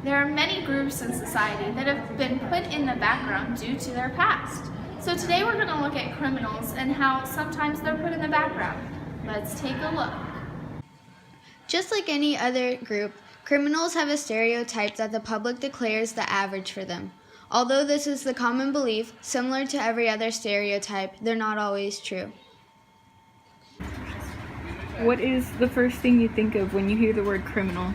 There are many groups in society that have been put in the background due to their past. So today we're going to look at criminals and how sometimes they're put in the background. Let's take a look. Just like any other group, criminals have a stereotype that the public declares the average for them. Although this is the common belief, similar to every other stereotype, they're not always true. What is the first thing you think of when you hear the word criminal?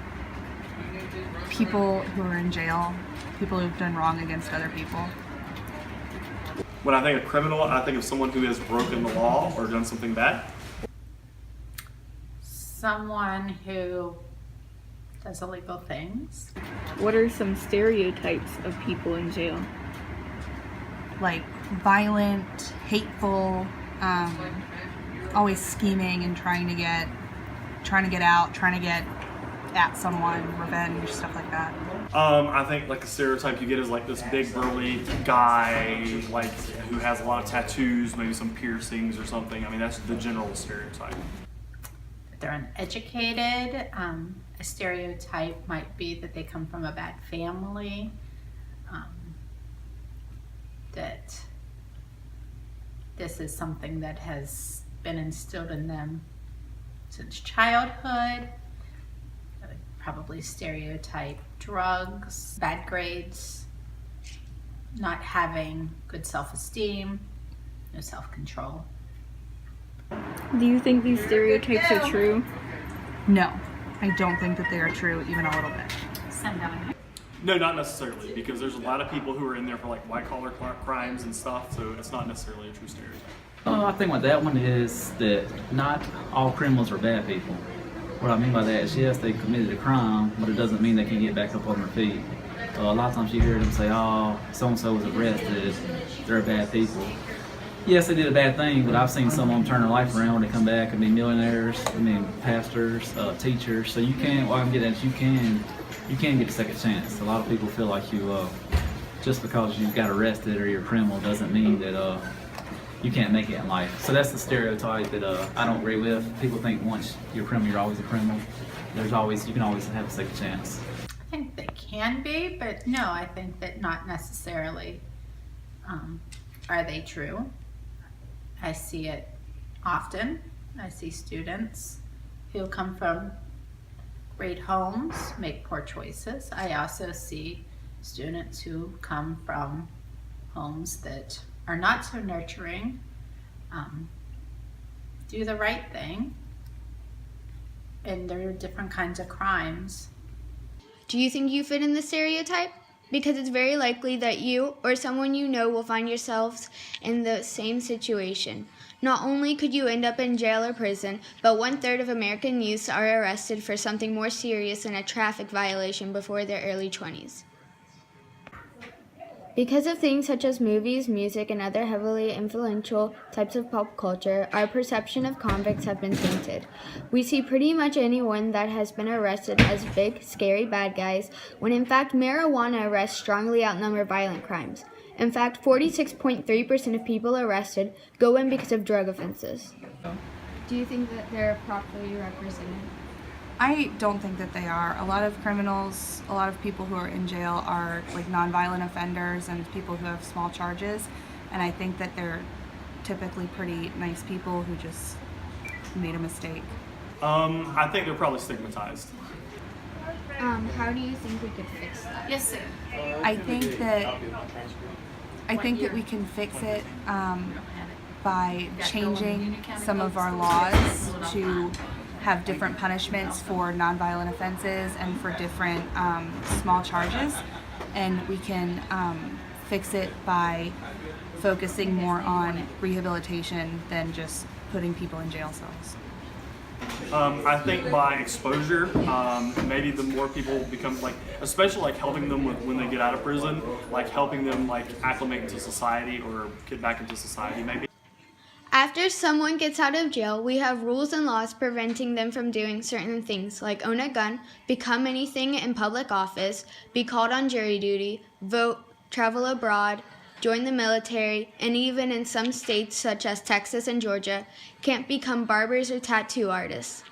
People who are in jail, people who've done wrong against other people. When I think of criminal, I think of someone who has broken the law or done something bad. Someone who does illegal things. What are some stereotypes of people in jail? Like violent, hateful, always scheming and trying to get out, trying to get at someone, revenge, stuff like that. I think like a stereotype you get is like this big burly guy, like who has a lot of tattoos, maybe some piercings or something. I mean, that's the general stereotype. They're uneducated. A stereotype might be that they come from a bad family, that this is something that has been instilled in them since childhood. I would probably stereotype drugs, bad grades, not having good self-esteem, no self-control. Do you think these stereotypes are true? No, I don't think that they are true even a little bit. No, not necessarily, because there's a lot of people who are in there for like white-collar crimes and stuff, so it's not necessarily a true stereotype. I think what that one is that not all criminals are bad people. What I mean by that is, yes, they committed a crime, but it doesn't mean they can get back up on their feet. A lot of times you hear them say, oh, so-and-so was arrested, they're bad people. Yes, they did a bad thing, but I've seen some of them turn their life around when they come back and be millionaires, pastors, teachers. So you can, what I'm getting at is you can get a second chance. A lot of people feel like you, just because you got arrested or you're a criminal doesn't mean that you can't make it in life. So that's the stereotype that I don't agree with. People think once you're a criminal, you're always a criminal. You can always have a second chance. I think they can be, but no, I think that not necessarily are they true. I see it often. I see students who come from great homes make poor choices. I also see students who come from homes that are not so nurturing, do the right thing, and there are different kinds of crimes. Do you think you fit in the stereotype? Because it's very likely that you or someone you know will find yourselves in the same situation. Not only could you end up in jail or prison, but 1/3 of American youths are arrested for something more serious than a traffic violation before their early 20s. Because of things such as movies, music, and other heavily influential types of pop culture, our perception of convicts have been tainted. We see pretty much anyone that has been arrested as big, scary bad guys, when in fact marijuana arrests strongly outnumber violent crimes. In fact, 46.3% of people arrested go in because of drug offenses. Do you think that they're properly represented? I don't think that they are. A lot of criminals, a lot of people who are in jail are like nonviolent offenders and people who have small charges, and I think that they're typically pretty nice people who just made a mistake. I think they're probably stigmatized. How do you think we could fix that? Yes, sir. I think that we can fix it by changing some of our laws to have different punishments for nonviolent offenses and for different small charges, and we can fix it by focusing more on rehabilitation than just putting people in jail cells. I think by exposure, maybe the more people become especially helping them when they get out of prison, helping them acclimate into society or get back into society maybe. After someone gets out of jail, we have rules and laws preventing them from doing certain things, like own a gun, become anything in public office, be called on jury duty, vote, travel abroad, join the military, and even in some states such as Texas and Georgia, can't become barbers or tattoo artists.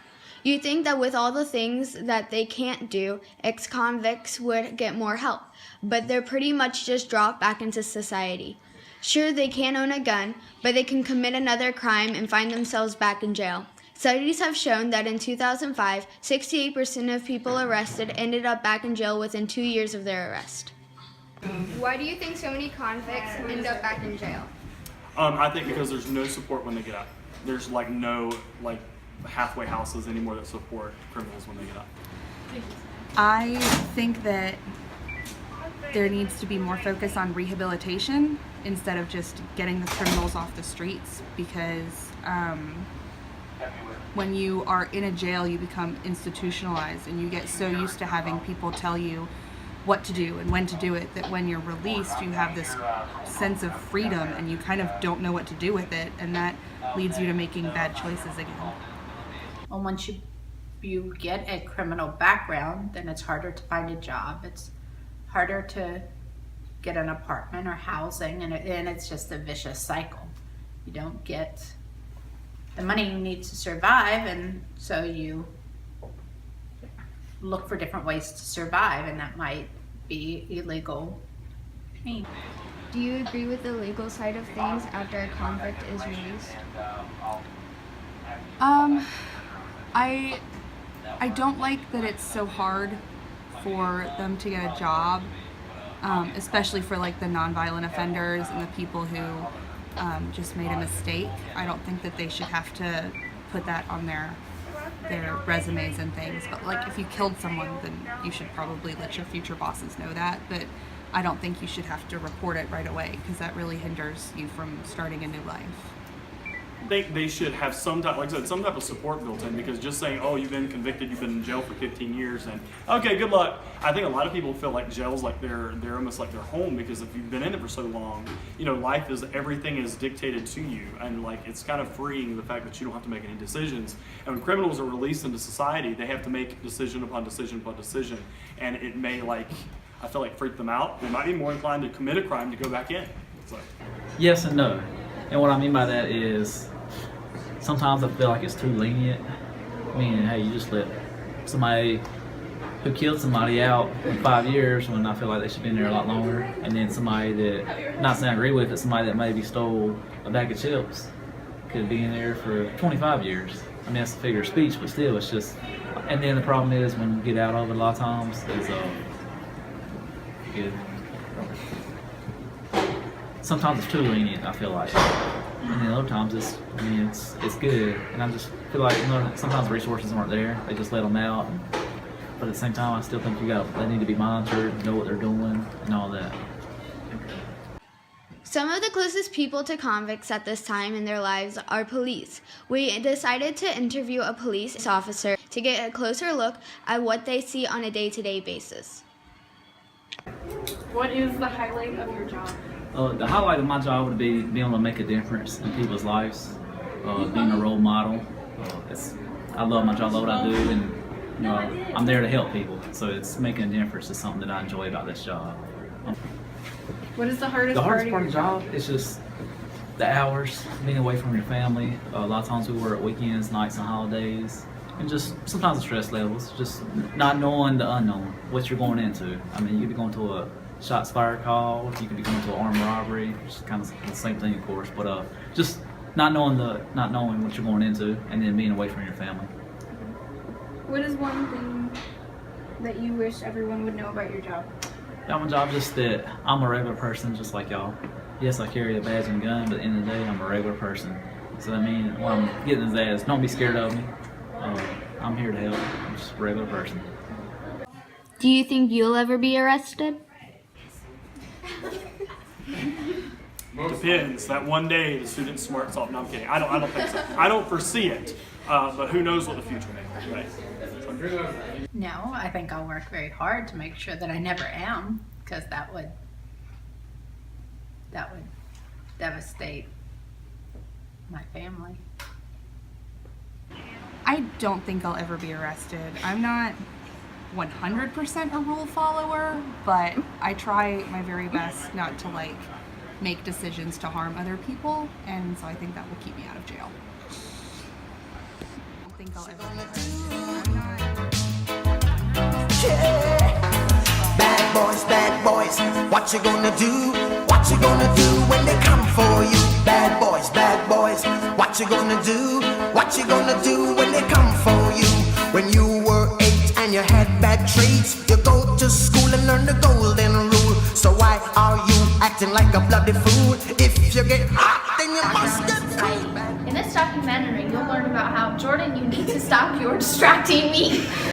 You think that with all the things that they can't do, ex-convicts would get more help, but they're pretty much just dropped back into society. Sure, they can't own a gun, but they can commit another crime and find themselves back in jail. Studies have shown that in 2005, 68% of people arrested ended up back in jail within 2 years of their arrest. Why do you think so many convicts end up back in jail? I think because there's no support when they get out. There's like no like halfway houses anymore that support criminals when they get out. I think that there needs to be more focus on rehabilitation instead of just getting the criminals off the streets, because when you are in a jail, you become institutionalized and you get so used to having people tell you what to do and when to do it that when you're released, you have this sense of freedom and you kind of don't know what to do with it, and that leads you to making bad choices again. Well, once you get a criminal background, then it's harder to find a job. It's harder to get an apartment or housing, and it's just a vicious cycle. You don't get the money you need to survive, and so you look for different ways to survive, and that might be illegal. Do you agree with the legal side of things after a convict is released? I don't like that it's so hard for them to get a job, especially for like the nonviolent offenders and the people who just made a mistake. I don't think that they should have to put that on their resumes and things, but like if you killed someone, then you should probably let your future bosses know that, but I don't think you should have to report it right away, because that really hinders you from starting a new life. They should have some type, like I said, some type of support built in, because just saying, oh, you've been convicted, you've been in jail for 15 years, and okay, good luck. I think a lot of people feel like jail's like they're almost like their home, because if you've been in it for so long, life is, everything is dictated to you, and like it's kind of freeing the fact that you don't have to make any decisions. And when criminals are released into society, they have to make decision upon decision upon decision, and it may I feel like freak them out. They might be more inclined to commit a crime to go back in. So. Yes and no. And what I mean by that is sometimes I feel like it's too lenient. Meaning, hey, you just let somebody who killed somebody out in 5 years when I feel like they should be in there a lot longer. And then somebody that, not saying I agree with it, somebody that maybe stole a bag of chips could be in there for 25 years. I mean, that's a figure of speech, but still, it's just. And then the problem is when you get out of it a lot of times is sometimes it's too lenient, I feel like, and then other times it's good, and I just feel like sometimes resources aren't there. They just let them out, but at the same time, I still think they need to be monitored, know what they're doing, and all that. Some of the closest people to convicts at this time in their lives are police. We decided to interview a police officer to get a closer look at what they see on a day-to-day basis. What is the highlight of your job? The highlight of my job would be being able to make a difference in people's lives, being a role model. I love my job, I love what I do, and I'm there to help people. So it's making a difference is something that I enjoy about this job. What is the hardest The hardest part part of the job is just the hours, being away from your family. A lot of times we work weekends, nights, and holidays. And just sometimes the stress levels, just not knowing the unknown, what you're going into. I mean, you could be going to a shots fired call, you could be going to an armed robbery, which is kind of the same thing, of course. But just not knowing what you're going into, and then being away from your family. What is one thing that you wish everyone would know about your job? About my job, just that I'm a regular person, just like y'all. Yes, I carry a badge and gun, but at the end of the day, I'm a regular person. So I mean, what I'm getting is that is don't be scared of me. I'm here to help. I'm just a regular person. Do you think you'll ever be arrested? Depends. That one day the student smarts off. No, I'm kidding. I don't think so. I don't foresee it. But who knows what the future may hold, right? No, I think I'll work very hard to make sure that I never am, because that would devastate my family. I don't think I'll ever be arrested. I'm not 100% a rule follower, but I try my very best not to make decisions to harm other people, and so I think that will keep me out of jail. I don't think think I'll ever be. Bad boys, what you gonna do? What you gonna do when they come for you? Bad boys, what you gonna do? What you gonna do when they come for you? When you were 8 and you had bad traits, you go to school and learn the golden rule. So why are you acting like a bloody fool? If you get hot, then you must get cool. In this documentary, you'll learn about how, Jordan, you need to stop, you're distracting me.